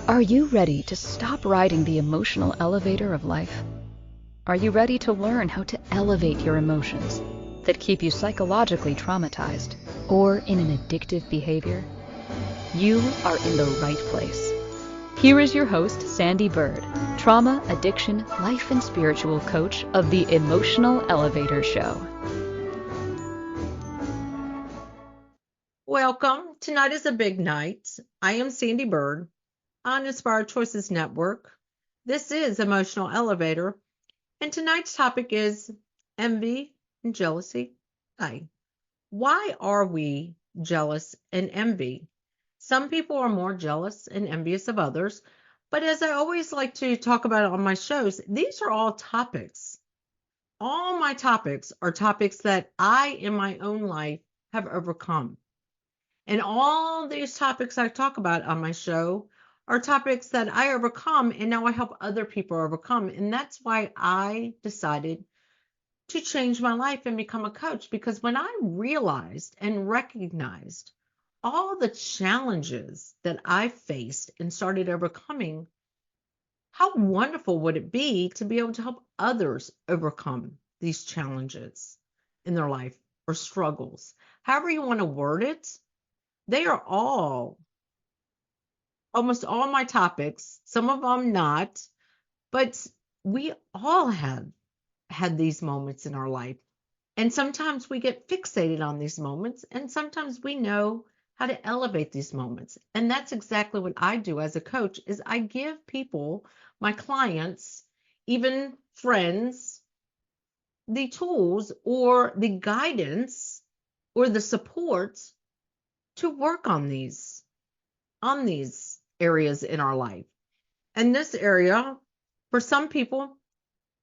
Are you ready to stop riding the emotional elevator of life? Are you ready to learn how to elevate your emotions that keep you psychologically traumatized or in an addictive behavior? You are in the right place. Here is your host, Sandee Byrd, trauma, addiction, life, and spiritual coach of the Emotional Elevator Show. Welcome. Tonight is a big night. I am Sandee Byrd on Inspired Choices Network. This is Emotional Elevator, and tonight's topic is envy and jealousy. Hi. Why are we jealous and envy? Some people are more jealous and envious of others, but as I always like to talk about on my shows, these are all topics. All my topics are topics that I, in my own life, have overcome. And all these topics I talk about on my show are topics that I overcome, and now I help other people overcome. And that's why I decided to change my life and become a coach, because when I realized and recognized all the challenges that I faced and started overcoming, how wonderful would it be to be able to help others overcome these challenges in their life or struggles, however you want to word it. They are almost all my topics, some of them not, but we all have had these moments in our life. And sometimes we get fixated on these moments, and sometimes we know how to elevate these moments. And that's exactly what I do as a coach is I give people, my clients, even friends, the tools or the guidance or the support to work on these areas in our life. And this area, for some people,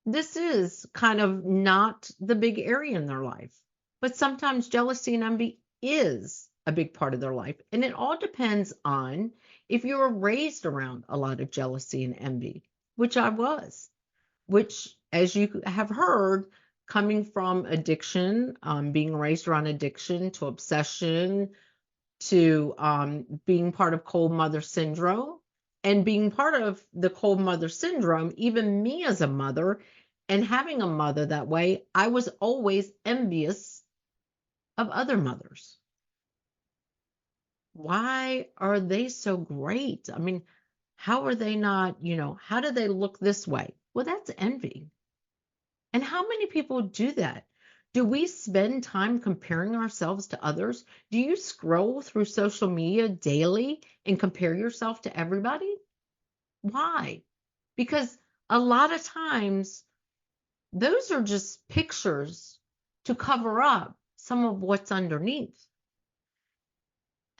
this is kind of not the big area in their life. But sometimes jealousy and envy is a big part of their life. And it all depends on if you were raised around a lot of jealousy and envy, which I was, which, as you have heard, coming from addiction, being raised around addiction to obsession, to being part of cold mother syndrome, and being part of the cold mother syndrome, even me as a mother and having a mother that way, I was always envious of other mothers. Why are they so great? I mean, how are they not, how do they look this way? Well, that's envy. And how many people do that? Do we spend time comparing ourselves to others? Do you scroll through social media daily and compare yourself to everybody? Why? Because a lot of times those are just pictures to cover up some of what's underneath.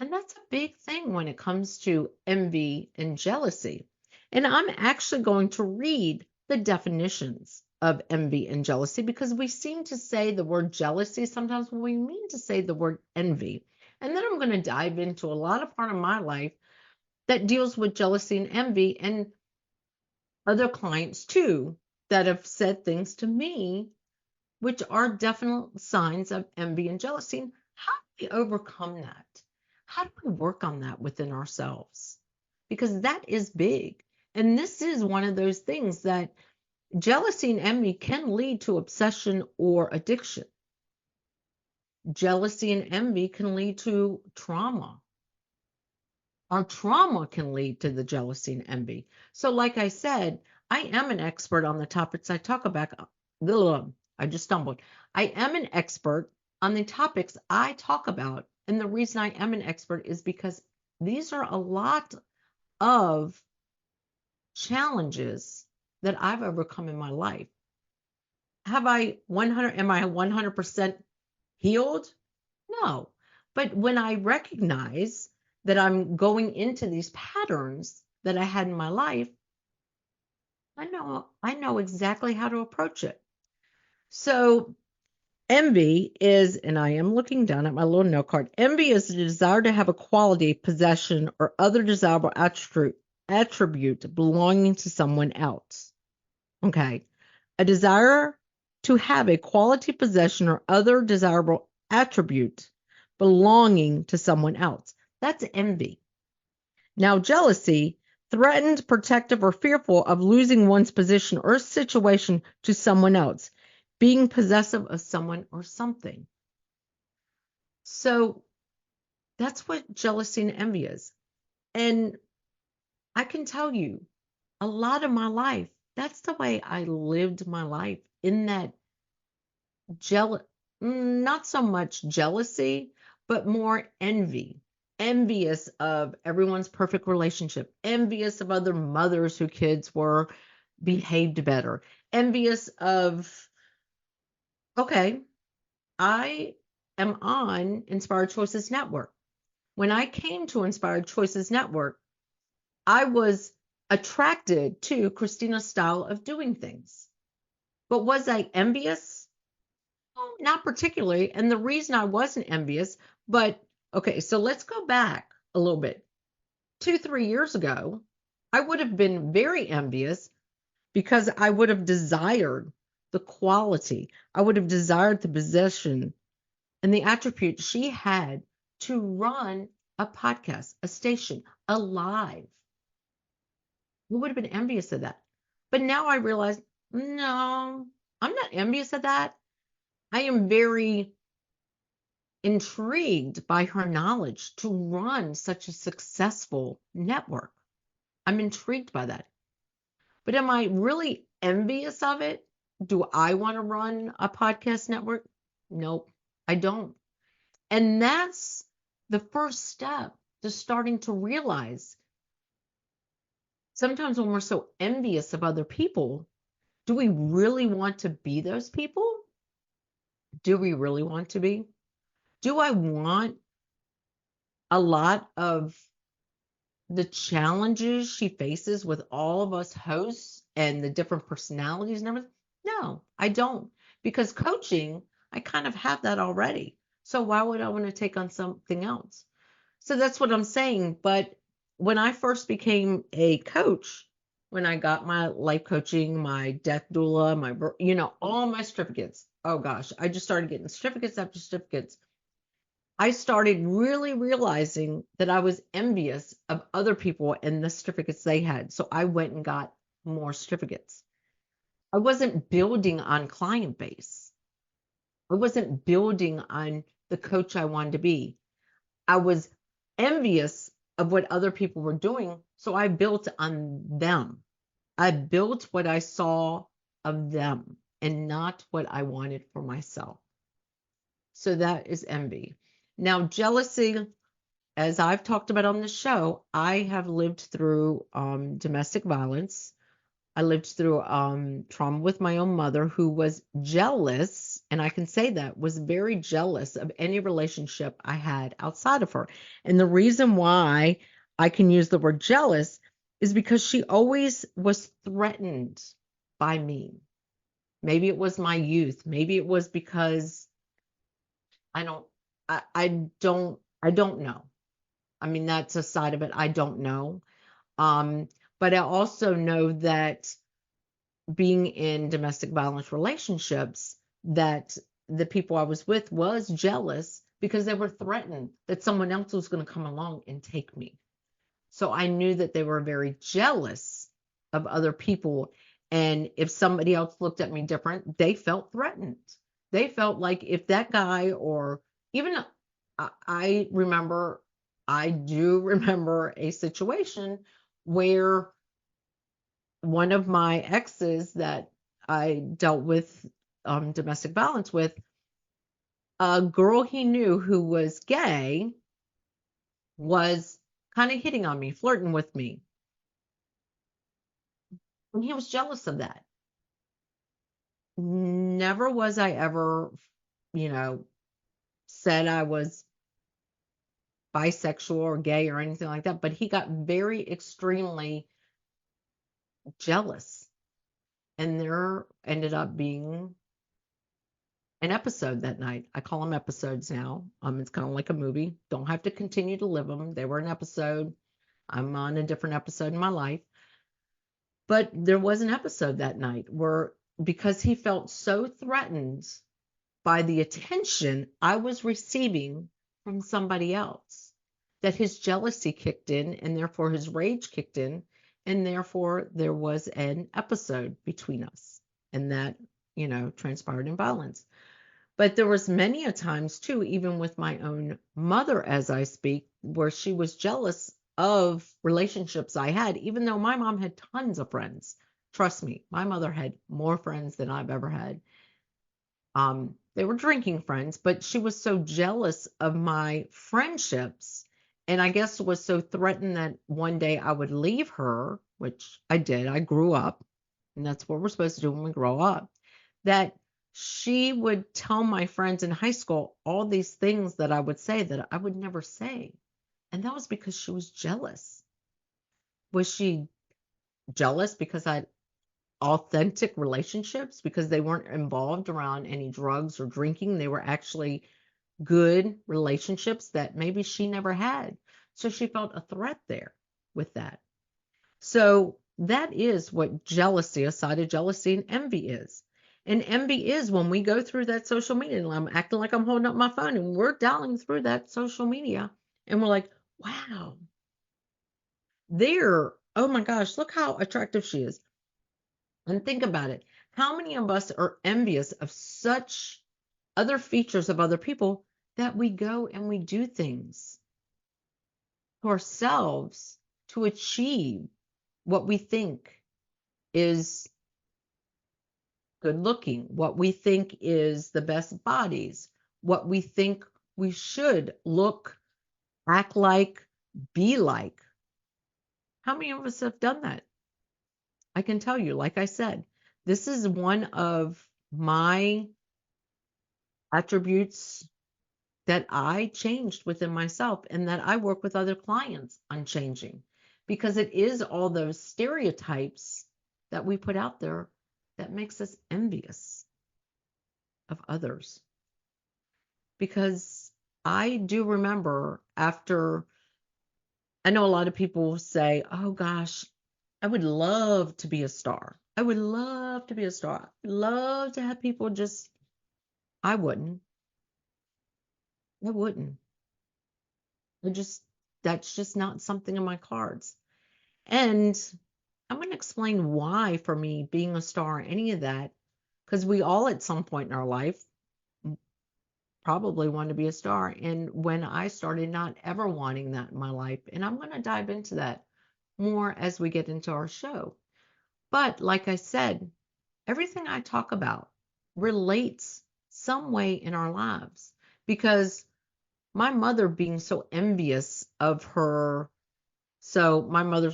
And that's a big thing when it comes to envy and jealousy. And I'm actually going to read the definitions of envy and jealousy, because we seem to say the word jealousy sometimes when we mean to say the word envy. And then I'm going to dive into a lot of part of my life that deals with jealousy and envy, and other clients too that have said things to me which are definite signs of envy and jealousy. And how do we overcome that? How do we work on that within ourselves? Because that is big. And this is one of those things that jealousy and envy can lead to obsession or addiction. Jealousy and envy can lead to trauma. Our trauma can lead to the jealousy and envy. So like I said, I am an expert on the topics I talk about. I just stumbled. I am an expert on the topics I talk about. And the reason I am an expert is because these are a lot of challenges that I've overcome in my life. Am I 100% healed? No. But when I recognize that I'm going into these patterns that I had in my life, I know exactly how to approach it. So envy is, and I am looking down at my little note card, envy is the desire to have a quality, possession, or other desirable attribute belonging to someone else. Okay. A desire to have a quality, possession, or other desirable attribute belonging to someone else. That's envy. Now, jealousy threatened, protective, or fearful of losing one's position or situation to someone else, being possessive of someone or something. So that's what jealousy and envy is. And I can tell you, a lot of my life, that's the way I lived my life, in that not so much jealousy, but more envy. Envious of everyone's perfect relationship, envious of other mothers whose kids were behaved better, envious of, okay, I am on Inspired Choices Network. When I came to Inspired Choices Network, I was attracted to Christina's style of doing things. But was I envious? Oh, not particularly. And the reason I wasn't envious, but okay, so let's go back a little bit. 2, 3 years ago, I would have been very envious because I would have desired the quality, I would have desired the possession and the attributes she had to run a podcast, a station, a live. We would have been envious of that. But now I realize, no, I'm not envious of that. I am very intrigued by her knowledge to run such a successful network. I'm intrigued by that. But am I really envious of it? Do I want to run a podcast network? Nope, I don't. And that's the first step to starting to realize sometimes when we're so envious of other people, do we really want to be those people? Do we really want to be? Do I want a lot of the challenges she faces with all of us hosts and the different personalities and everything? No, I don't. Because coaching, I kind of have that already. So why would I want to take on something else? So that's what I'm saying. But when I first became a coach, when I got my life coaching, my death doula, all my certificates, oh gosh, I just started getting certificates after certificates. I started really realizing that I was envious of other people and the certificates they had. So I went and got more certificates. I wasn't building on client base. I wasn't building on the coach I wanted to be. I was envious of what other people were doing. So I built on them. I built what I saw of them and not what I wanted for myself. So that is envy. Now, jealousy, as I've talked about on the show, I have lived through domestic violence. I lived through trauma with my own mother, who was jealous, and I can say that, was very jealous of any relationship I had outside of her. And the reason why I can use the word jealous is because she always was threatened by me. Maybe it was my youth. Maybe it was because I don't know. I mean, that's a side of it. I don't know. But I also know that being in domestic violence relationships, that the people I was with was jealous because they were threatened that someone else was going to come along and take me. So I knew that they were very jealous of other people. And if somebody else looked at me different, they felt threatened. They felt like if that guy, or even I do remember a situation where one of my exes that I dealt with domestic violence with, a girl he knew who was gay was kind of hitting on me, flirting with me. And he was jealous of that. Never was I ever, said I was bisexual or gay or anything like that, but he got very extremely jealous. And there ended up being an episode that night. I call them episodes now. It's kind of like a movie. Don't have to continue to live them. They were an episode. I'm on a different episode in my life. But there was an episode that night where, because he felt so threatened by the attention I was receiving from somebody else, that his jealousy kicked in and therefore his rage kicked in. And therefore, there was an episode between us, and that, transpired in violence. But there was many a times too, even with my own mother as I speak, where she was jealous of relationships I had, even though my mom had tons of friends. Trust me, my mother had more friends than I've ever had. They were drinking friends, but she was so jealous of my friendships, and I guess was so threatened that one day I would leave her, which I did. I grew up, and that's what we're supposed to do when we grow up, that she would tell my friends in high school all these things that I would say that I would never say. And that was because she was jealous. Was she jealous because I had authentic relationships, because they weren't involved around any drugs or drinking? They were actually good relationships that maybe she never had. So she felt a threat there with that. So that is what jealousy, a side of jealousy, and envy is. And envy is when we go through that social media, and I'm acting like I'm holding up my phone and we're dialing through that social media, and we're like, wow, oh my gosh, look how attractive she is. And think about it. How many of us are envious of such other features of other people that we go and we do things to ourselves to achieve what we think is good looking, what we think is the best bodies, what we think we should look, act like, be like? How many of us have done that? I can tell you, like I said, this is one of my attributes that I changed within myself, and that I work with other clients on changing, because it is all those stereotypes that we put out there that makes us envious of others. Because I do remember, after, I know a lot of people say, oh gosh, I would love to be a star. I would love to be a star. I'd love to have people just, I wouldn't. I wouldn't. I just, that's just not something in my cards. And I'm going to explain why, for me, being a star, any of that, because we all at some point in our life probably want to be a star. And when I started not ever wanting that in my life, and I'm going to dive into that more as we get into our show. But like I said, everything I talk about relates some way in our lives, because my mother being so envious of her. So my mother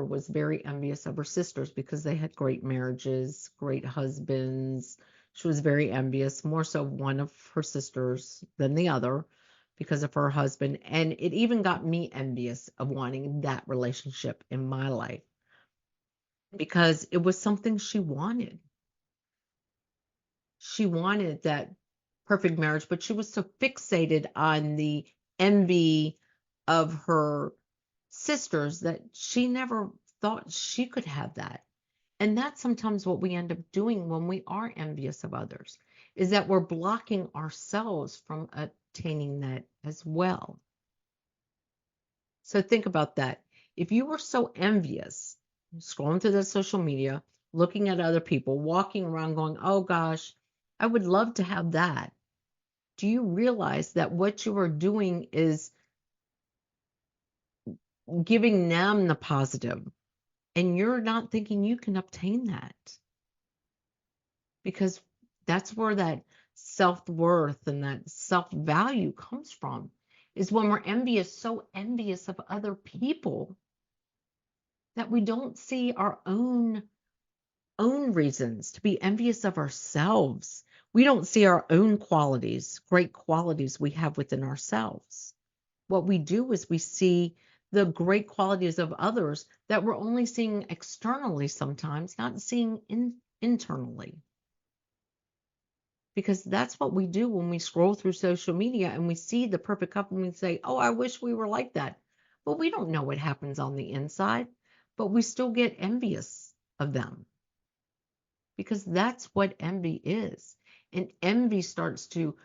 was very envious of her sisters because they had great marriages, great husbands. She was very envious, more so of one of her sisters than the other, because of her husband. And it even got me envious of wanting that relationship in my life, because it was something she wanted. She wanted that perfect marriage, but she was so fixated on the envy of her sisters that she never thought she could have that. And that's sometimes what we end up doing when we are envious of others, is that we're blocking ourselves from attaining that as well. So think about that. If you were so envious, scrolling through the social media, looking at other people, walking around going, oh gosh, I would love to have that. Do you realize that what you are doing is giving them the positive, and you're not thinking you can obtain that? Because that's where that self-worth and that self-value comes from, is when we're envious, so envious of other people, that we don't see our own reasons to be envious of ourselves. We don't see our own qualities, great qualities we have within ourselves. What we do is we see the great qualities of others that we're only seeing externally sometimes, not seeing internally. Because that's what we do when we scroll through social media and we see the perfect couple and we say, oh, I wish we were like that. But we don't know what happens on the inside, but we still get envious of them, because that's what envy is. And envy starts to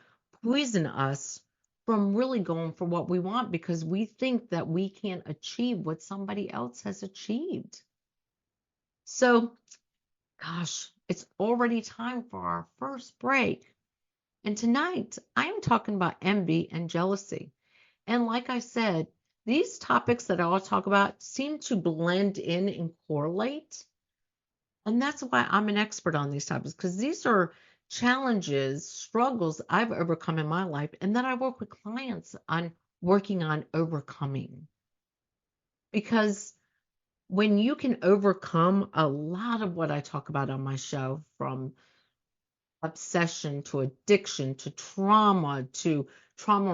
poison us from really going for what we want because we think that we can't achieve what somebody else has achieved. So, gosh, it's already time for our first break. And tonight, I am talking about envy and jealousy. And like I said, these topics that I'll talk about seem to blend in and correlate. And that's why I'm an expert on these topics, because these are challenges, struggles I've overcome in my life, and that I work with clients on working on overcoming. Because when you can overcome a lot of what I talk about on my show, from obsession to addiction to trauma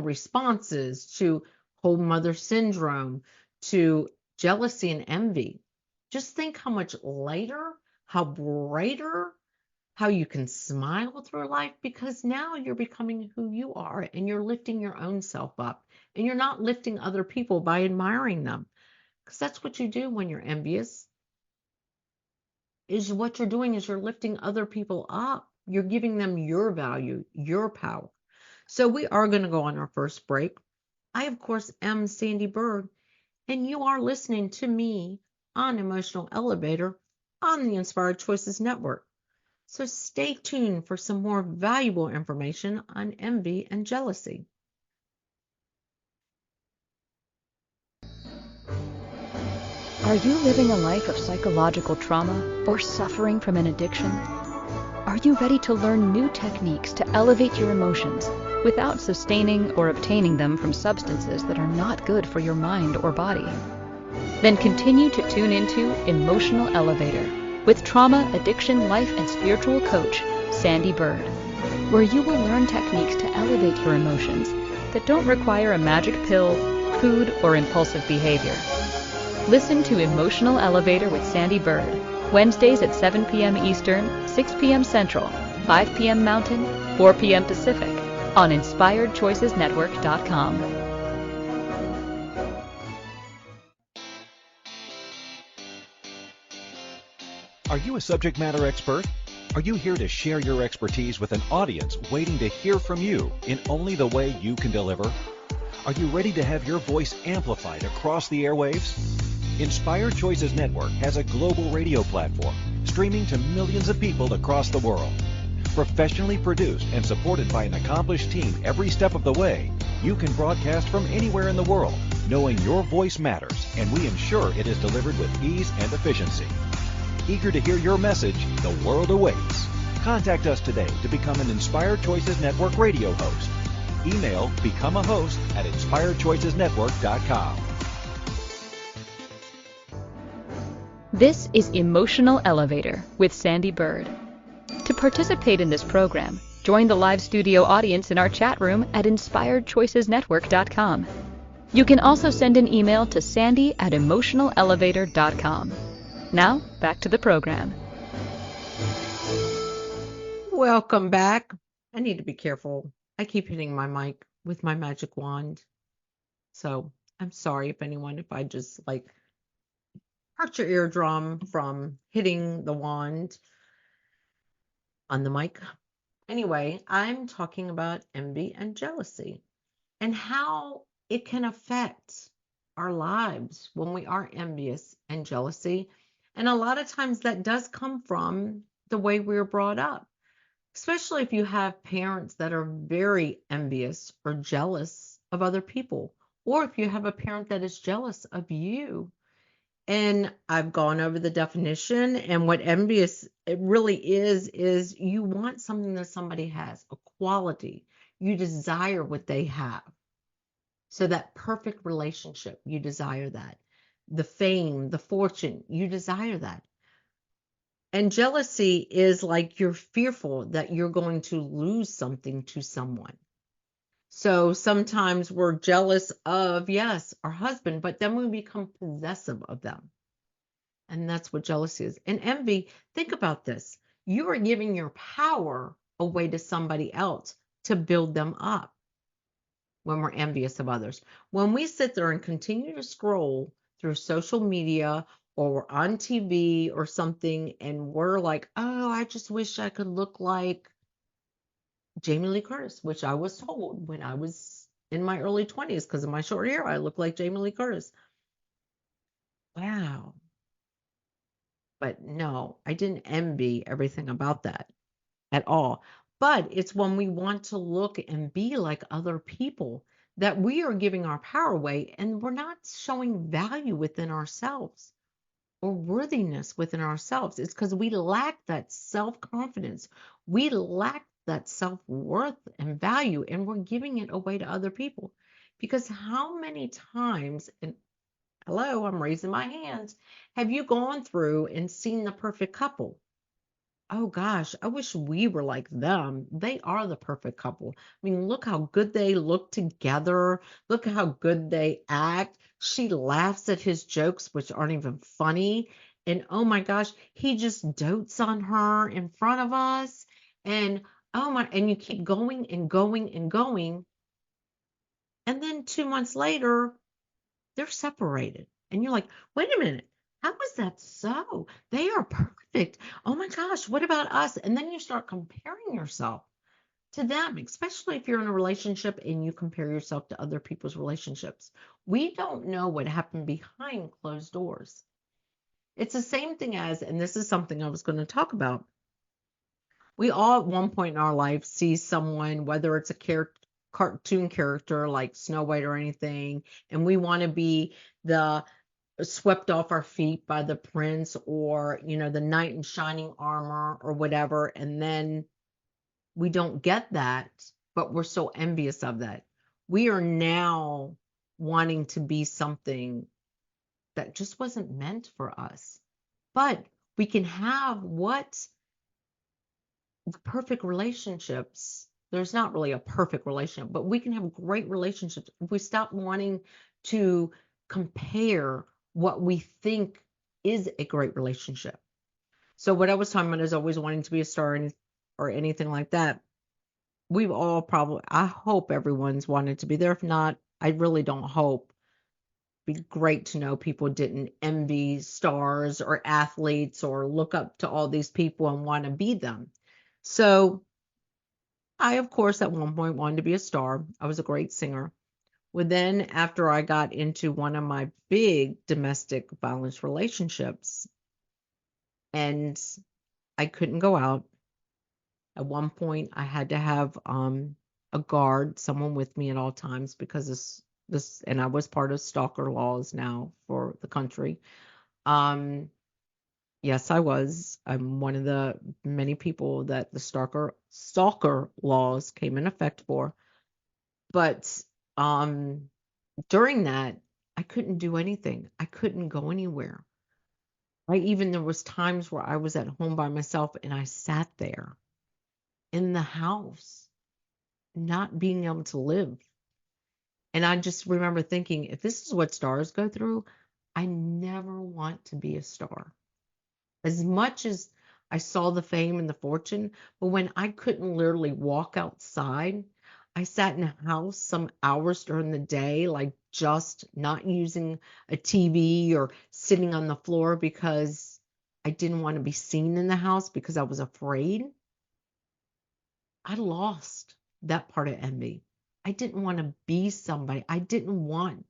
responses to whole mother syndrome to jealousy and envy, just think how much lighter, how brighter, how you can smile through life because now you're becoming who you are and you're lifting your own self up and you're not lifting other people by admiring them, because that's what you do when you're envious. Is what you're doing is you're lifting other people up. You're giving them your value, your power. So we are going to go on our first break. I, of course, am Sandee Byrd, and you are listening to me on Emotional Elevator on the Inspired Choices Network. So stay tuned for some more valuable information on envy and jealousy. Are you living a life of psychological trauma or suffering from an addiction? Are you ready to learn new techniques to elevate your emotions without sustaining or obtaining them from substances that are not good for your mind or body? Then continue to tune into Emotional Elevator with trauma, addiction, life, and spiritual coach, Sandee Byrd, where you will learn techniques to elevate your emotions that don't require a magic pill, food, or impulsive behavior. Listen to Emotional Elevator with Sandee Byrd, Wednesdays at 7 p.m. Eastern, 6 p.m. Central, 5 p.m. Mountain, 4 p.m. Pacific, on InspiredChoicesNetwork.com. Are you a subject matter expert? Are you here to share your expertise with an audience waiting to hear from you in only the way you can deliver? Are you ready to have your voice amplified across the airwaves? Inspired Choices Network has a global radio platform streaming to millions of people across the world. Professionally produced and supported by an accomplished team every step of the way, you can broadcast from anywhere in the world, knowing your voice matters, and we ensure it is delivered with ease and efficiency. Eager to hear your message, the world awaits. Contact us today to become an Inspired Choices Network radio host. Email become a host at inspiredchoicesnetwork.com. This is Emotional Elevator with Sandee Byrd. To participate in this program, join the live studio audience in our chat room at inspiredchoicesnetwork.com. You can also send an email to sandy@emotionalelevator.com. Now, back to the program. Welcome back. I need to be careful. I keep hitting my mic with my magic wand. So I'm sorry if I just hurt your eardrum from hitting the wand on the mic. Anyway, I'm talking about envy and jealousy and how it can affect our lives when we are envious and jealousy. And a lot of times that does come from the way we were brought up, especially if you have parents that are very envious or jealous of other people, or if you have a parent that is jealous of you. And I've gone over the definition, and what envious it really is you want something that somebody has, a quality. You desire what they have. So that perfect relationship, you desire that. The fame, the fortune, you desire that. And jealousy is like you're fearful that you're going to lose something to someone. So sometimes we're jealous of, yes, our husband, but then we become possessive of them. And that's what jealousy is. And envy, think about this. You are giving your power away to somebody else to build them up when we're envious of others. When we sit there and continue to scroll through social media or we're on TV or something and we're like, oh, I just wish I could look like Jamie Lee Curtis, which I was told when I was in my early 20s because of my short hair. I look like Jamie Lee Curtis. Wow. But no, I didn't envy everything about that at all. But it's when we want to look and be like other people that we are giving our power away and we're not showing value within ourselves or worthiness within ourselves. It's because we lack that self confidence. We lack that self worth and value, and we're giving it away to other people. Because how many times, and hello, I'm raising my hands, have you gone through and seen the perfect couple? Oh gosh, I wish we were like them. They are the perfect couple. I mean, look how good they look together. Look how good they act. She laughs at his jokes, which aren't even funny. And oh my gosh, he just dotes on her in front of us. And oh my, and you keep going and going and going. And then 2 months later, they're separated. And you're like, wait a minute. How is that so? They are perfect. Oh my gosh, what about us? And then you start comparing yourself to them, especially if you're in a relationship and you compare yourself to other people's relationships. We don't know what happened behind closed doors. It's the same thing as, and this is something I was going to talk about. We all at one point in our life see someone, whether it's a cartoon character like Snow White or anything, and we want to be the swept off our feet by the prince or, the knight in shining armor or whatever. And then we don't get that, but we're so envious of that. We are now wanting to be something that just wasn't meant for us. But we can have what the perfect relationships. There's not really a perfect relationship, but we can have great relationships if we stop wanting to compare what we think is a great relationship. So what I was talking about is always wanting to be a star or anything like that. We've all probably, I hope everyone's wanted to be there. If not, I really don't hope. It'd be great to know people didn't envy stars or athletes or look up to all these people and want to be them. So I, of course, at one point wanted to be a star. I was a great singer. Well, then after I got into one of my big domestic violence relationships and I couldn't go out, at one point I had to have a guard, someone with me at all times because this and I was part of stalker laws now for the country. Yes, I was. I'm one of the many people that the stalker laws came in effect for. But during that, I couldn't do anything. I couldn't go anywhere. There was times where I was at home by myself and I sat there in the house, not being able to live. And I just remember thinking, if this is what stars go through, I never want to be a star. As much as I saw the fame and the fortune, but when I couldn't literally walk outside, I sat in a house some hours during the day, like just not using a TV or sitting on the floor because I didn't want to be seen in the house because I was afraid. I lost that part of envy. I didn't want to be somebody. I didn't want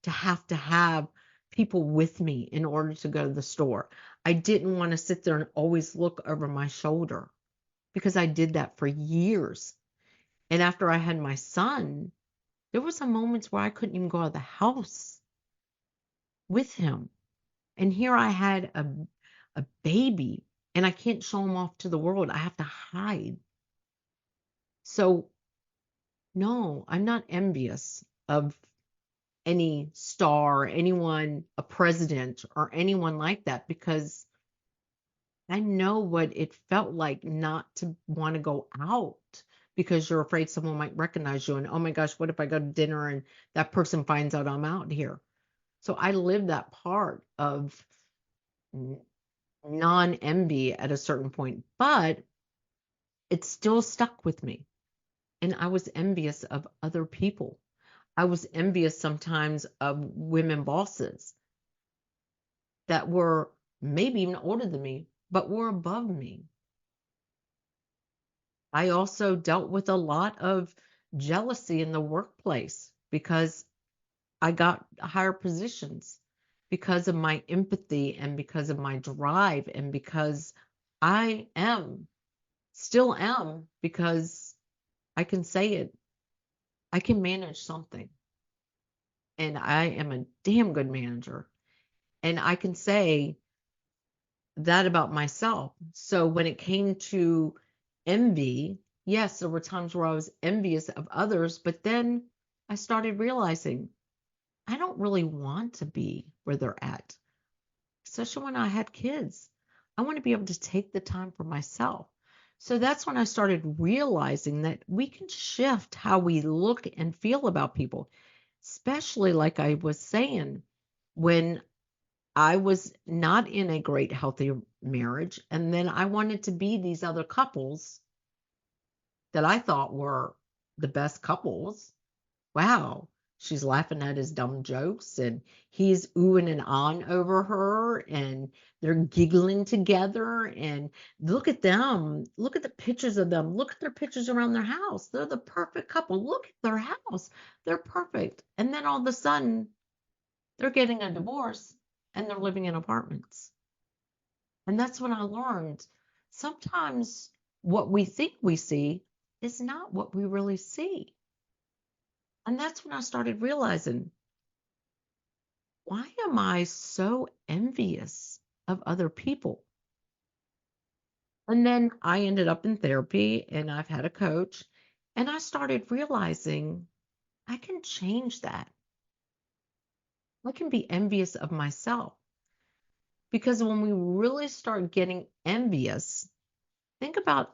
to have people with me in order to go to the store. I didn't want to sit there and always look over my shoulder because I did that for years. And after I had my son, there were some moments where I couldn't even go out of the house with him. And here I had a baby and I can't show him off to the world. I have to hide. So no, I'm not envious of any star, anyone, a president, or anyone like that because I know what it felt like not to want to go out because you're afraid someone might recognize you. And oh my gosh, what if I go to dinner and that person finds out I'm out here? So I lived that part of non envy at a certain point, but it still stuck with me. And I was envious of other people. I was envious sometimes of women bosses that were maybe even older than me, but were above me. I also dealt with a lot of jealousy in the workplace because I got higher positions because of my empathy and because of my drive and because I still am, because I can say it. I can manage something, and I am a damn good manager. And I can say that about myself. So when it came to envy, yes, there were times where I was envious of others, but then I started realizing I don't really want to be where they're at, especially when I had kids. I want to be able to take the time for myself. So that's when I started realizing that we can shift how we look and feel about people, especially like I was saying, when I was not in a great, healthy marriage. And then I wanted to be these other couples that I thought were the best couples. Wow. She's laughing at his dumb jokes and he's oohing and on over her and they're giggling together. And look at them. Look at the pictures of them. Look at their pictures around their house. They're the perfect couple. Look at their house. They're perfect. And then all of a sudden, they're getting a divorce and they're living in apartments. And that's when I learned sometimes what we think we see is not what we really see. And that's when I started realizing, why am I so envious of other people? And then I ended up in therapy and I've had a coach, and I started realizing I can change that. I can be envious of myself, because when we really start getting envious, think about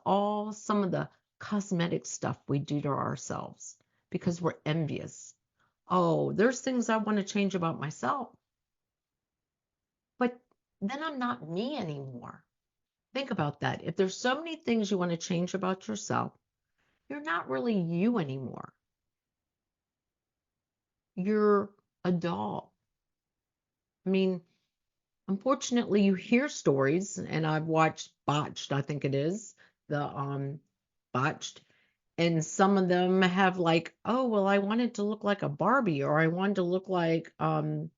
some of the cosmetic stuff we do to ourselves because we're envious. Oh, there's things I want to change about myself, but then I'm not me anymore. Think about that. If there's so many things you want to change about yourself, you're not really you anymore. You're a doll. I mean, unfortunately, you hear stories, and I've watched Botched, I think it is, the Botched, and some of them have like, oh, well, I wanted to look like a Barbie, or I wanted to look like Kim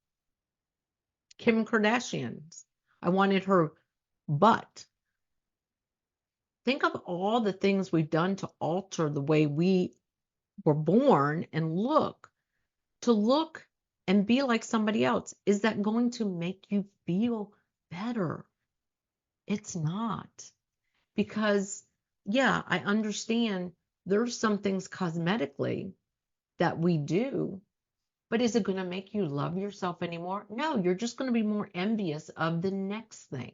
Kardashian. I wanted her butt. Think of all the things we've done to alter the way we were born and to look and be like somebody else. Is that going to make you feel better? It's not. Because, yeah, I understand there's some things cosmetically that we do, but is it going to make you love yourself anymore? No, you're just going to be more envious of the next thing.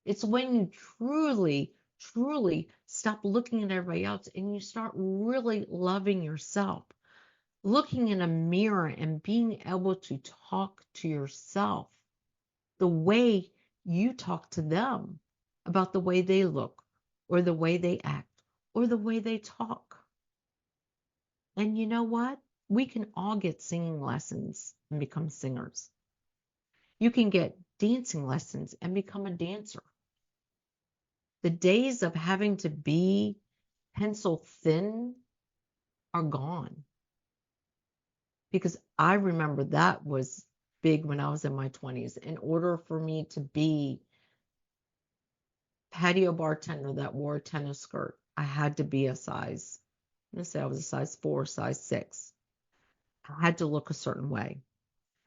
It's when you truly, truly stop looking at everybody else and you start really loving yourself, looking in a mirror and being able to talk to yourself the way you talk to them about the way they look or the way they act or the way they talk. And you know what? We can all get singing lessons and become singers. You can get dancing lessons and become a dancer. The days of having to be pencil thin are gone. Because I remember that was big when I was in my 20s. In order for me to be patio bartender that wore a tennis skirt, I had to be a size, let's say I was a size 4, size 6. I had to look a certain way.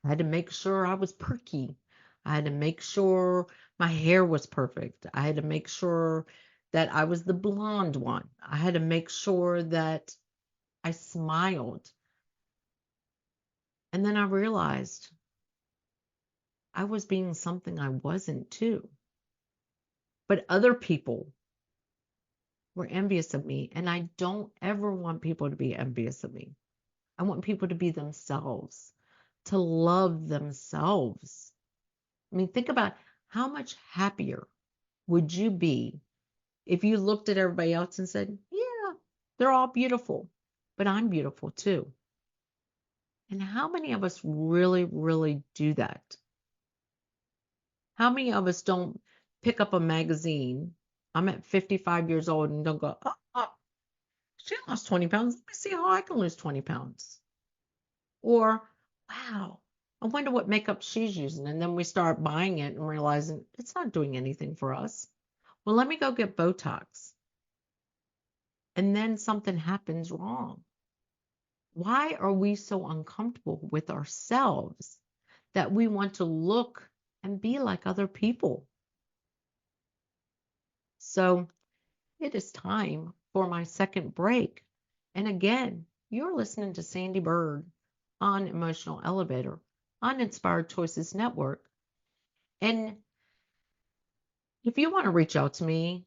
I had to make sure I was perky. I had to make sure my hair was perfect. I had to make sure that I was the blonde one. I had to make sure that I smiled. And then I realized I was being something I wasn't too. But other people were envious of me, and I don't ever want people to be envious of me. I want people to be themselves, to love themselves. I mean, think about how much happier would you be if you looked at everybody else and said, yeah, they're all beautiful, but I'm beautiful too. And how many of us really, really do that? How many of us don't pick up a magazine? I'm at 55 years old and don't go, oh, she lost 20 pounds. Let me see how I can lose 20 pounds. Or, wow, I wonder what makeup she's using. And then we start buying it and realizing it's not doing anything for us. Well, let me go get Botox. And then something happens wrong. Why are we so uncomfortable with ourselves that we want to look and be like other people? So it is time for my second break. And again, you're listening to Sandee Byrd on Emotional Elevator on Inspired Choices Network. And if you want to reach out to me,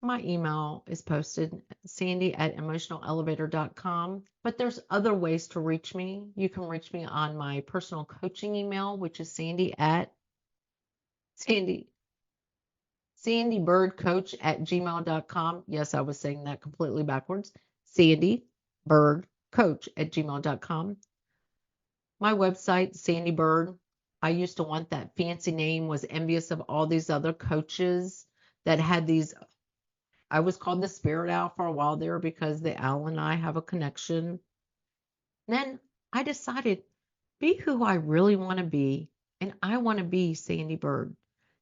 my email is posted, sandy@emotionalelevator.com. But there's other ways to reach me. You can reach me on my personal coaching email, which is sandeebirdcoach@gmail.com. Yes, I was saying that completely backwards. sandeebirdcoach@gmail.com. My website, Sandee Byrd. I used to want that fancy name, was envious of all these other coaches that had these. I was called the spirit owl for a while there because the owl and I have a connection. Then I decided, be who I really want to be. And I want to be Sandee Byrd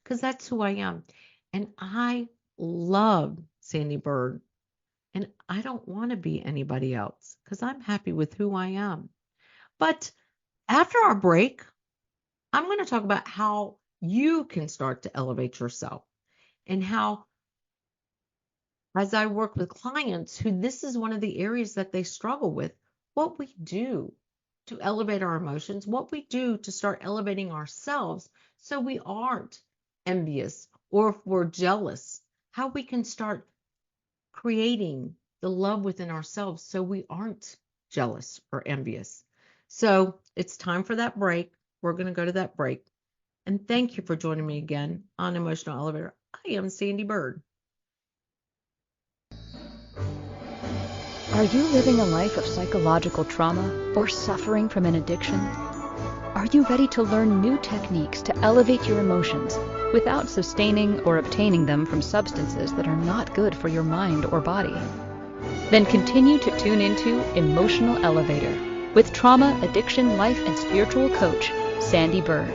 because that's who I am. And I love Sandee Byrd. And I don't want to be anybody else because I'm happy with who I am. But after our break, I'm going to talk about how you can start to elevate yourself and how, as I work with clients who this is one of the areas that they struggle with, what we do to elevate our emotions, what we do to start elevating ourselves so we aren't envious, or if we're jealous, how we can start creating the love within ourselves so we aren't jealous or envious. So it's time for that break. We're going to go to that break. And thank you for joining me again on Emotional Elevator. I am Sandee Byrd. Are you living a life of psychological trauma or suffering from an addiction? Are you ready to learn new techniques to elevate your emotions without sustaining or obtaining them from substances that are not good for your mind or body? Then continue to tune into Emotional Elevator with trauma, addiction, life, and spiritual coach, Sandee Byrd,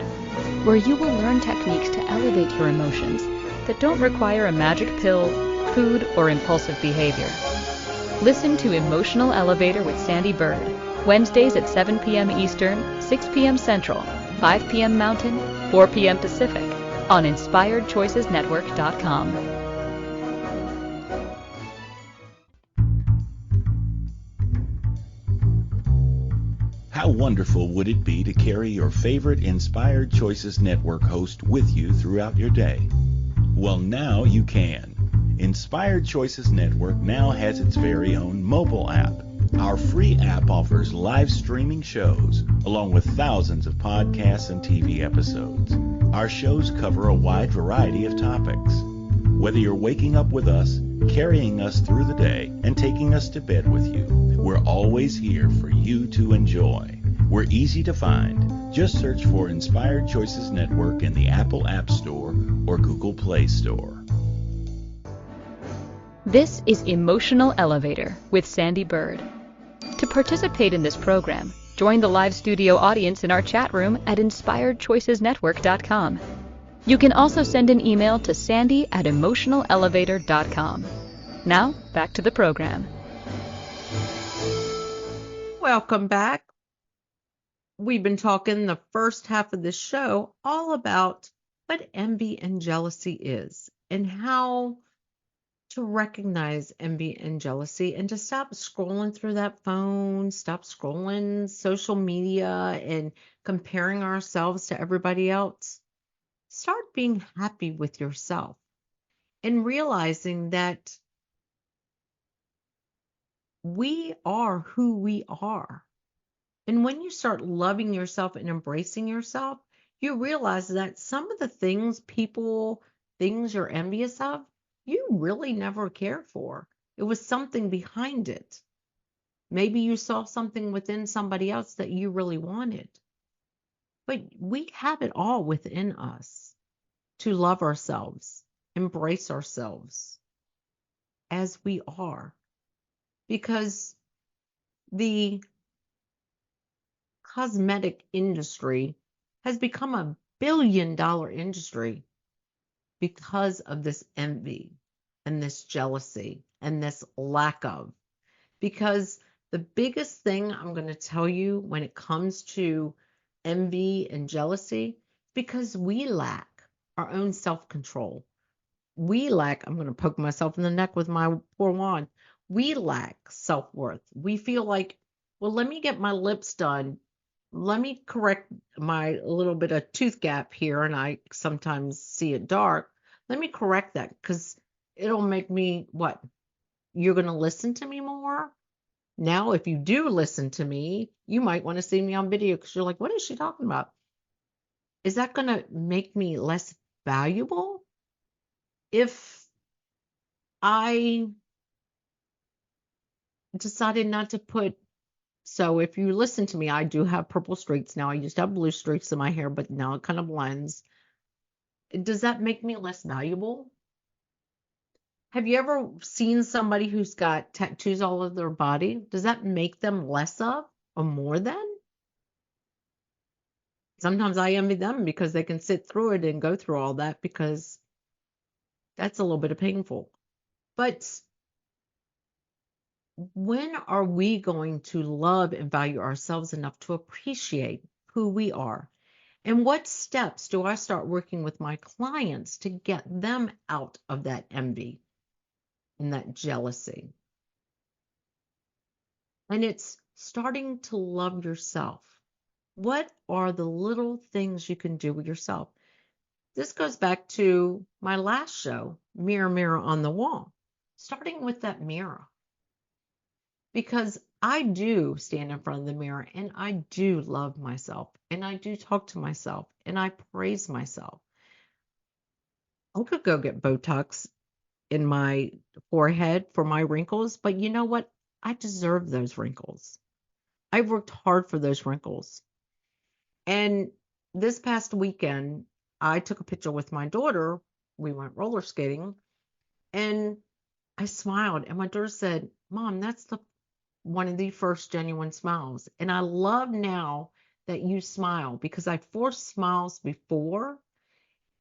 where you will learn techniques to elevate your emotions that don't require a magic pill, food, or impulsive behavior. Listen to Emotional Elevator with Sandee Byrd, Wednesdays at 7 p.m. Eastern, 6 p.m. Central, 5 p.m. Mountain, 4 p.m. Pacific, on InspiredChoicesNetwork.com. How wonderful would it be to carry your favorite Inspired Choices Network host with you throughout your day? Well, now you can. Inspired Choices Network now has its very own mobile app. Our free app offers live streaming shows, along with thousands of podcasts and TV episodes. Our shows cover a wide variety of topics. Whether you're waking up with us, carrying us through the day, and taking us to bed with you, we're always here for you to enjoy. We're easy to find. Just search for Inspired Choices Network in the Apple App Store or Google Play Store. This is Emotional Elevator with Sandee Byrd. To participate in this program, join the live studio audience in our chat room at InspiredChoicesNetwork.com. You can also send an email to sandy@emotionalelevator.com. Now, back to the program. Welcome back. We've been talking the first half of the show all about what envy and jealousy is and how to recognize envy and jealousy and to stop scrolling through that phone, stop scrolling social media and comparing ourselves to everybody else. Start being happy with yourself and realizing that we are who we are. And when you start loving yourself and embracing yourself, you realize that some of the things you're envious of, you really never cared for. It was something behind it. Maybe you saw something within somebody else that you really wanted. But we have it all within us to love ourselves, embrace ourselves as we are. because the cosmetic industry has become a billion-dollar industry because of this envy and this jealousy and this lack of. Because the biggest thing I'm going to tell you when it comes to envy and jealousy, because we lack our own self-control. We lack, I'm going to poke myself in the neck with my poor wand. We lack self-worth. We feel like, well, let me get my lips done. Let me correct my little bit of tooth gap here, and I sometimes see it dark. Let me correct that because it'll make me what? You're going to listen to me more? Now, if you do listen to me, you might want to see me on video because you're like, what is she talking about? Is that going to make me less valuable? If I decided not to put, so if you listen to me, I do have purple streaks now. I used to have blue streaks in my hair, but now it kind of blends. Does that make me less valuable? Have you ever seen somebody who's got tattoos all over their body? Does that make them less of or more than? Sometimes I envy them because they can sit through it and go through all that because that's a little bit of painful. But when are we going to love and value ourselves enough to appreciate who we are? And what steps do I start working with my clients to get them out of that envy and that jealousy? And it's starting to love yourself. What are the little things you can do with yourself? This goes back to my last show, Mirror, Mirror on the Wall, starting with that mirror. Because I do stand in front of the mirror and I do love myself and I do talk to myself and I praise myself. I could go get Botox in my forehead for my wrinkles, but you know what? I deserve those wrinkles. I worked hard for those wrinkles. And this past weekend, I took a picture with my daughter. We went roller skating and I smiled and my daughter said, Mom, that's one of the first genuine smiles. And I love now that you smile because I forced smiles before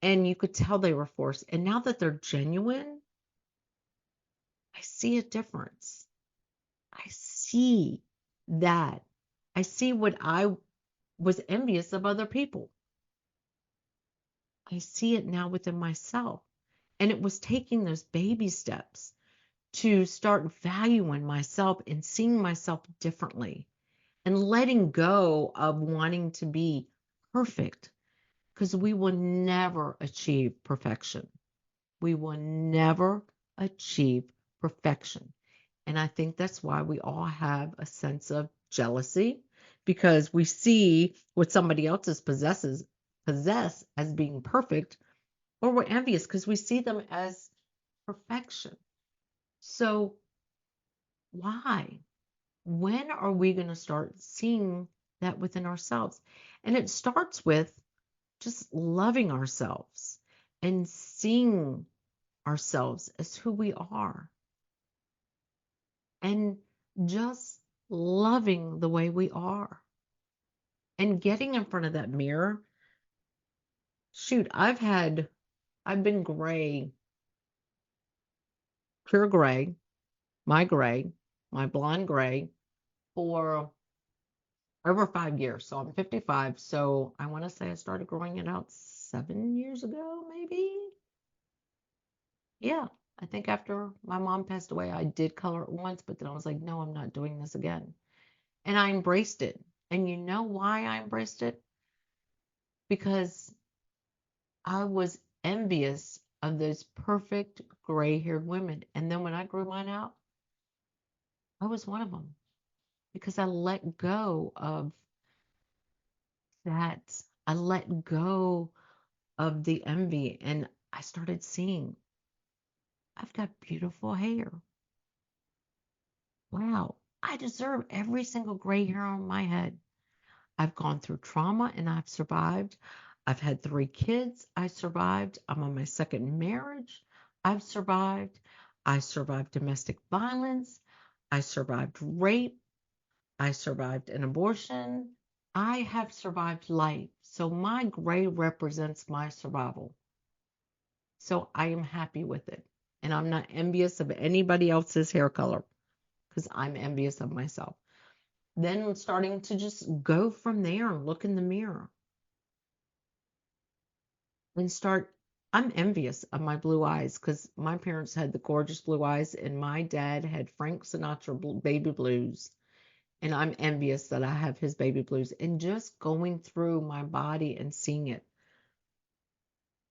and you could tell they were forced. And now that they're genuine, I see a difference. I see that. I see what I was envious of other people. I see it now within myself. And it was taking those baby steps to start valuing myself and seeing myself differently and letting go of wanting to be perfect because we will never achieve perfection. We will never achieve perfection. And I think that's why we all have a sense of jealousy because we see what somebody else possess as being perfect, or we're envious because we see them as perfection. So why? When are we going to start seeing that within ourselves? And it starts with just loving ourselves and seeing ourselves as who we are and just loving the way we are and getting in front of that mirror. Shoot, I've been gray, pure gray, my blonde gray for over 5 years. So I'm 55. So I want to say I started growing it out 7 years ago, maybe. Yeah. I think after my mom passed away, I did color it once, but then I was like, no, I'm not doing this again. And I embraced it. And you know why I embraced it? Because I was envious of those perfect gray-haired women. And then when I grew mine out, I was one of them because I let go of that. I let go of the envy and I started seeing I've got beautiful hair. Wow, I deserve every single gray hair on my head. I've gone through trauma and I've survived. I've had 3 kids. I survived. I'm on my second marriage. I've survived. I survived domestic violence. I survived rape. I survived an abortion. I have survived life. So my gray represents my survival. So I am happy with it. And I'm not envious of anybody else's hair color because I'm envious of myself. Then I'm starting to just go from there and look in the mirror and start. I'm envious of my blue eyes because my parents had the gorgeous blue eyes and my dad had Frank Sinatra baby blues. And I'm envious that I have his baby blues. And just going through my body and seeing it,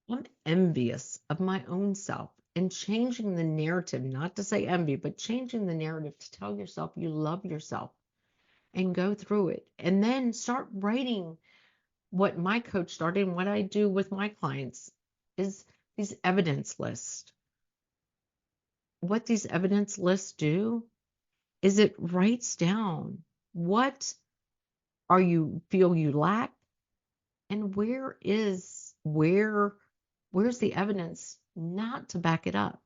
I'm envious of my own self and changing the narrative, not to say envy, but changing the narrative to tell yourself you love yourself and go through it. And then start writing what my coach started and what I do with my clients is these evidence lists. What these evidence lists do is it writes down what are you feel you lack and where's the evidence not to back it up.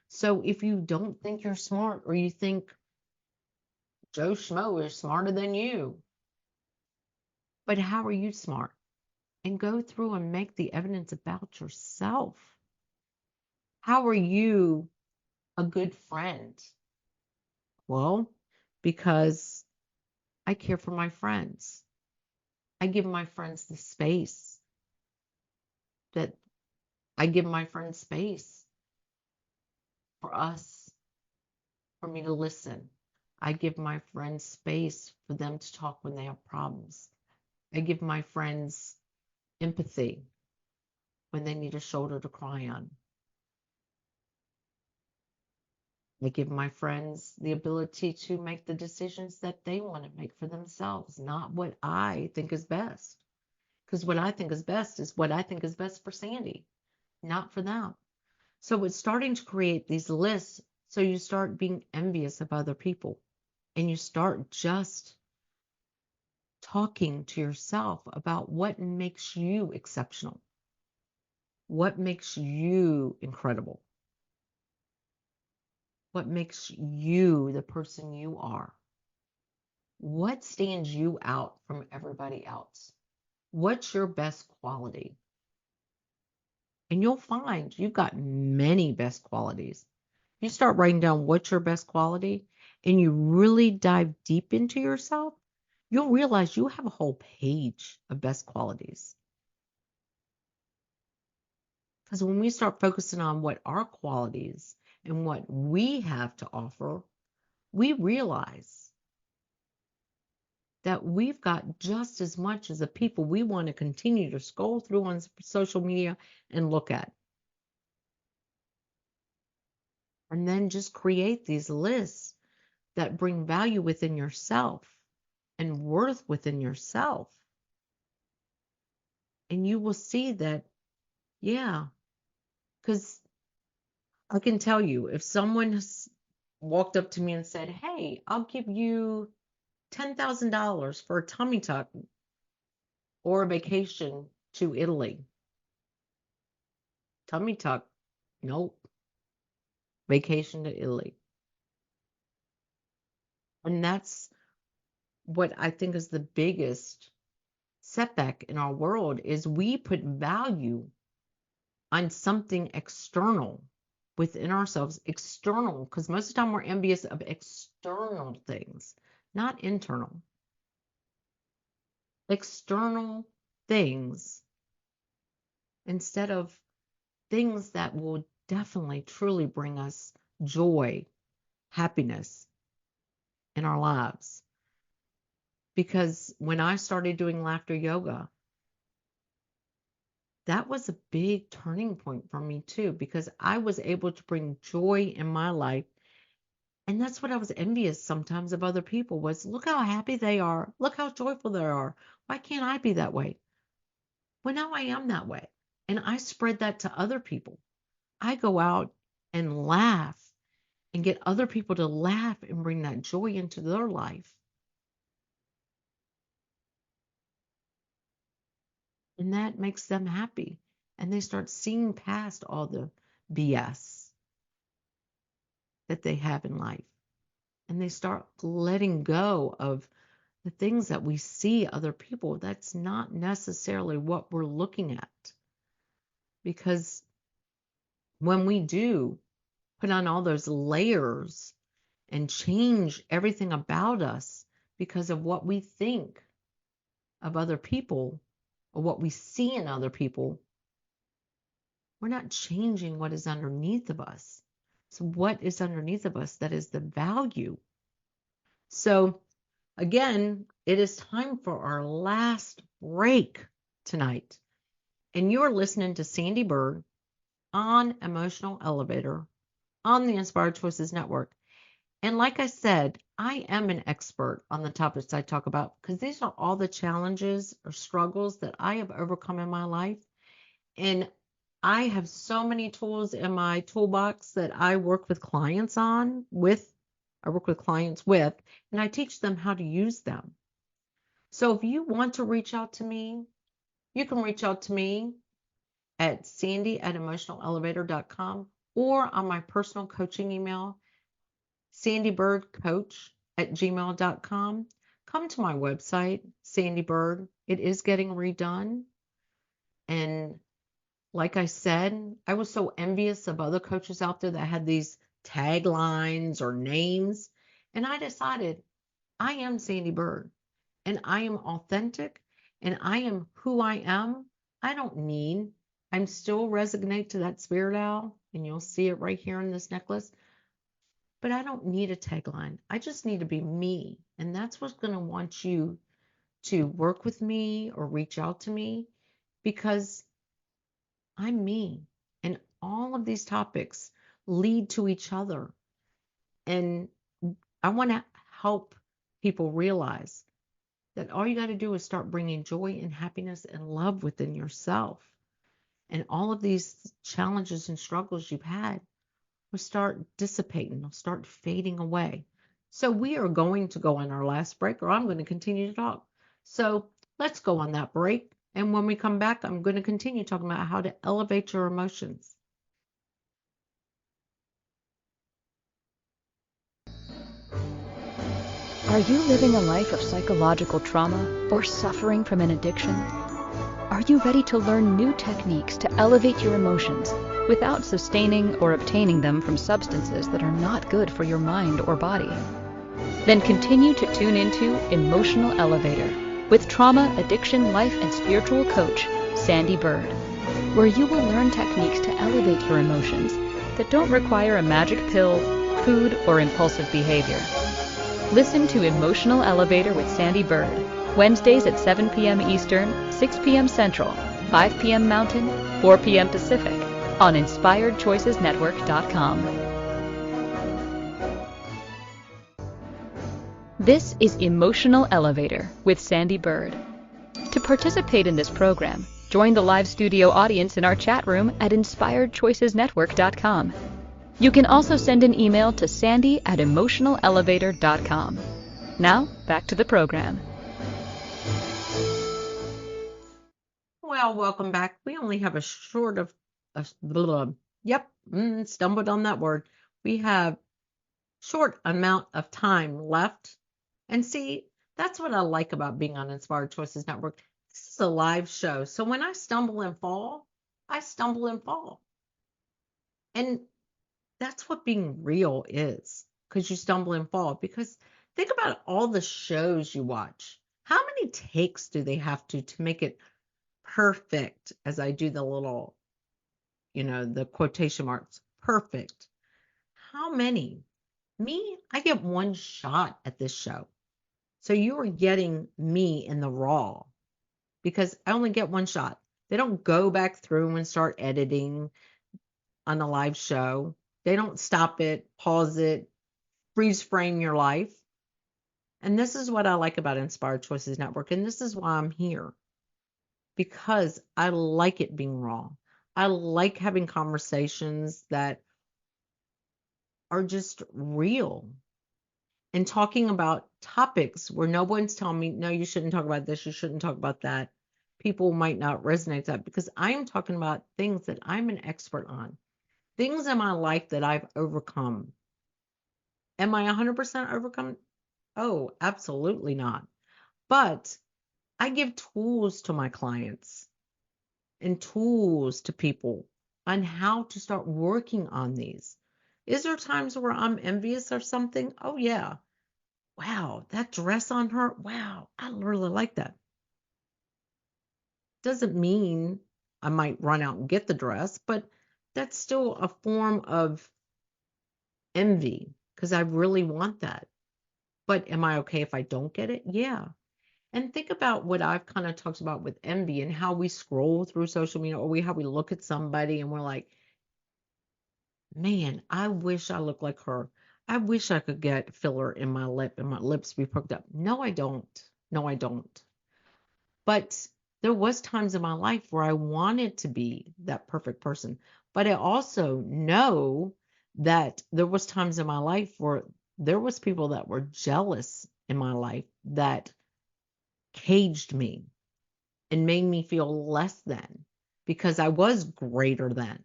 So if you don't think you're smart or you think Joe Schmo is smarter than you, but how are you smart? And go through and make the evidence about yourself. How are you a good friend? Well, because I care for my friends. I give my friends the space that I give my friends space for us, for me to listen. I give my friends space for them to talk when they have problems. I give my friends empathy when they need a shoulder to cry on. I give my friends the ability to make the decisions that they want to make for themselves, not what I think is best. Because what I think is best is what I think is best for Sandee, not for them. So it's starting to create these lists. So you start being envious of other people and you start just talking to yourself about what makes you exceptional, what makes you incredible, what makes you the person you are, what stands you out from everybody else, what's your best quality. And you'll find you've got many best qualities. You start writing down what's your best quality and you really dive deep into yourself, you'll realize you have a whole page of best qualities. Because when we start focusing on what our qualities and what we have to offer, we realize that we've got just as much as the people we want to continue to scroll through on social media and look at. And then just create these lists that bring value within yourself and worth within yourself. And you will see that, yeah, because I can tell you, if someone walked up to me and said, hey, I'll give you $10,000 for a tummy tuck or a vacation to Italy. Tummy tuck, nope. Vacation to Italy. And that's what I think is the biggest setback in our world is we put value on something external within ourselves, external, because most of the time we're envious of external things, not internal. External things instead of things that will definitely truly bring us joy, happiness in our lives. Because when I started doing laughter yoga, that was a big turning point for me too, because I was able to bring joy in my life. And that's what I was envious sometimes of other people was, look how happy they are. Look how joyful they are. Why can't I be that way? Well, now I am that way. And I spread that to other people. I go out and laugh and get other people to laugh and bring that joy into their life. And that makes them happy. And they start seeing past all the BS that they have in life. and they start letting go of the things that we see other people. That's not necessarily what we're looking at. Because when we do put on all those layers and change everything about us because of what we think of other people or what we see in other people, we're not changing what is underneath of us. So what is underneath of us? That is the value. So again, it is time for our last break tonight. And you're listening to Sandee Byrd on Emotional Elevator on the Inspired Choices Network. And like I said, I am an expert on the topics I talk about because these are all the challenges or struggles that I have overcome in my life. And I have so many tools in my toolbox that I work with clients with, and I teach them how to use them. So if you want to reach out to me, you can reach out to me at sandy@emotionalelevator.com or on my personal coaching email, sandeebyrdcoach@gmail.com. Come to my website, Sandee Byrd. It is getting redone. And like I said, I was so envious of other coaches out there that had these taglines or names. And I decided I am Sandee Byrd and I am authentic and I am who I am. I'm still resonate to that spirit owl, and you'll see it right here in this necklace. But I don't need a tagline. I just need to be me. And that's what's going to want you to work with me or reach out to me, because I'm me. And all of these topics lead to each other. And I want to help people realize that all you got to do is start bringing joy and happiness and love within yourself. And all of these challenges and struggles you've had will start dissipating, they'll start fading away. So we are going to go on our last break, or I'm going to continue to talk. So let's go on that break. And when we come back, I'm going to continue talking about how to elevate your emotions. Are you living a life of psychological trauma or suffering from an addiction? Are you ready to learn new techniques to elevate your emotions without sustaining or obtaining them from substances that are not good for your mind or body? Then continue to tune into Emotional Elevator with trauma, addiction, life, and spiritual coach, Sandee Byrd, where you will learn techniques to elevate your emotions that don't require a magic pill, food, or impulsive behavior. Listen to Emotional Elevator with Sandee Byrd, Wednesdays at 7 p.m. Eastern, 6 p.m. Central, 5 p.m. Mountain, 4 p.m. Pacific, on InspiredChoicesNetwork.com. This is Emotional Elevator with Sandee Byrd. To participate in this program, join the live studio audience in our chat room at InspiredChoicesNetwork.com. You can also send an email to sandy@emotionalelevator.com. Now, back to the program. Well, welcome back. We only have stumbled on that word. We have short amount of time left. And see, that's what I like about being on Inspired Choices Network. This is a live show. So when I stumble and fall, I stumble and fall. And that's what being real is, because you stumble and fall. Because think about all the shows you watch. How many takes do they have to make it perfect? As I do the little, the quotation marks, perfect. How many? Me, I get one shot at this show. So you are getting me in the raw, because I only get one shot. They don't go back through and start editing on a live show. They don't stop it, pause it, freeze frame your life. And this is what I like about Inspired Choices Network. And this is why I'm here, because I like it being raw. I like having conversations that are just real and talking about topics where no one's telling me, no, you shouldn't talk about this, you shouldn't talk about that. People might not resonate with that, because I am talking about things that I'm an expert on, things in my life that I've overcome. Am I 100% overcome? Oh, absolutely not. But I give tools to my clients and tools to people on how to start working on these. Is there times where I'm envious or something? Oh, yeah. Wow, that dress on her. Wow, I really like that. Doesn't mean I might run out and get the dress, but that's still a form of envy because I really want that. But am I okay if I don't get it? Yeah. And think about what I've kind of talked about with envy and how we scroll through social media or how we look at somebody and we're like, man, I wish I looked like her. I wish I could get filler in my lip and my lips be perked up. No, I don't. No, I don't. But there was times in my life where I wanted to be that perfect person. But I also know that there was times in my life where there was people that were jealous in my life that caged me and made me feel less than because I was greater than.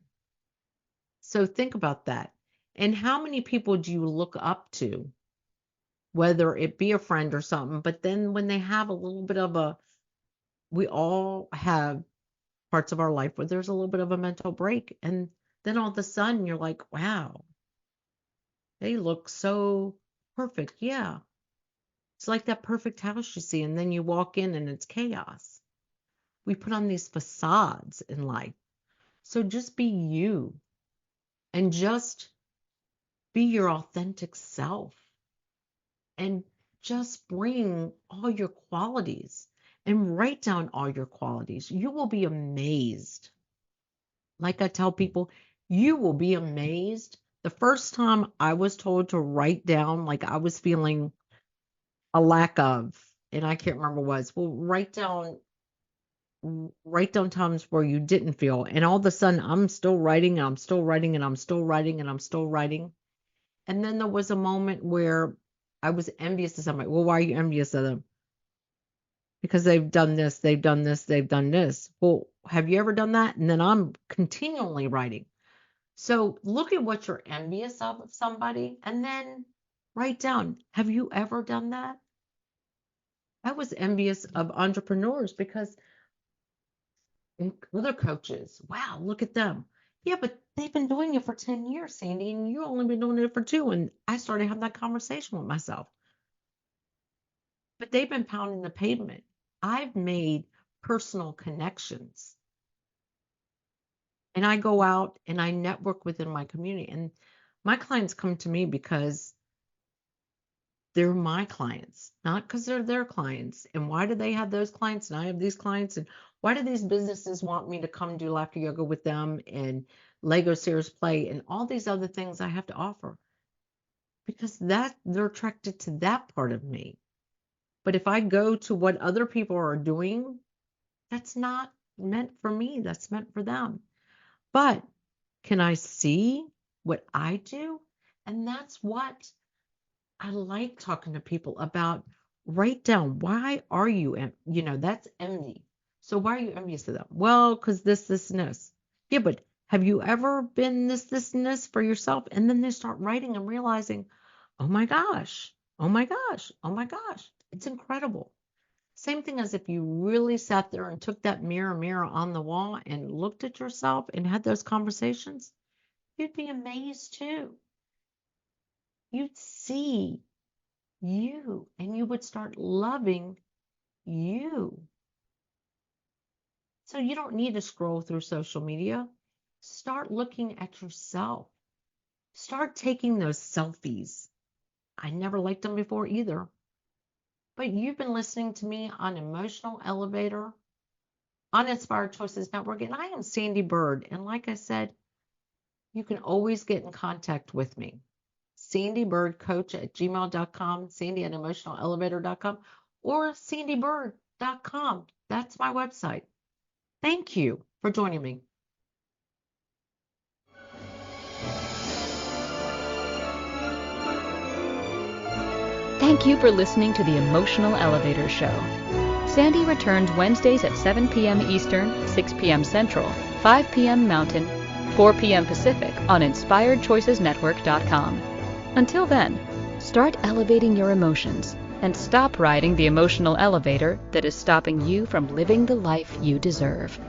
So think about that. And how many people do you look up to, whether it be a friend or something, but then when they have a little bit of we all have parts of our life where there's a little bit of a mental break. And then all of a sudden you're like, wow, they look so perfect. Yeah. It's like that perfect house you see, and then you walk in and it's chaos. We put on these facades in life. So just be you and just be your authentic self and just bring all your qualities and write down all your qualities. You will be amazed. Like I tell people, you will be amazed. The first time I was told to write down, like I was feeling a lack of, and I can't remember what it was. Well, write down times where you didn't feel, and all of a sudden I'm still writing, and I'm still writing, and I'm still writing, and I'm still writing. And then there was a moment where I was envious of somebody. Well, why are you envious of them? Because they've done this, they've done this, they've done this. Well, have you ever done that? And then I'm continually writing. So look at what you're envious of somebody and then write down, have you ever done that? I was envious of entrepreneurs because other coaches, wow, look at them. Yeah, but they've been doing it for 10 years, Sandy, and you only been doing it for 2. And I started having that conversation with myself. But they've been pounding the pavement. I've made personal connections. And I go out and I network within my community. And my clients come to me because they're my clients, not because they're their clients. And why do they have those clients and I have these clients? And why do these businesses want me to come do laughter yoga with them and Lego Series play and all these other things I have to offer? Because they're attracted to that part of me. But if I go to what other people are doing, that's not meant for me. That's meant for them. But can I see what I do? And that's what I like talking to people about. Write down, why are you, that's envy. So why are you envious of them? Well, because this, and this. Yeah, but have you ever been this, and this for yourself? And then they start writing and realizing, oh my gosh, oh my gosh, oh my gosh. It's incredible. Same thing as if you really sat there and took that mirror on the wall and looked at yourself and had those conversations, you'd be amazed too. You'd see you and you would start loving you. So you don't need to scroll through social media. Start looking at yourself. Start taking those selfies. I never liked them before either. But you've been listening to me on Emotional Elevator on Inspired Choices Network, and I am Sandee Byrd. And like I said, you can always get in contact with me. SandeeByrdCoach@gmail.com, Sandy@emotionalelevator.com, or SandeeByrd.com. That's my website. Thank you for joining me. Thank you for listening to the Emotional Elevator Show. Sandee returns Wednesdays at 7 p.m. Eastern, 6 p.m. Central, 5 p.m. Mountain, 4 p.m. Pacific on InspiredChoicesNetwork.com. Until then, Start elevating your emotions and stop riding the emotional elevator that is stopping you from living the life you deserve.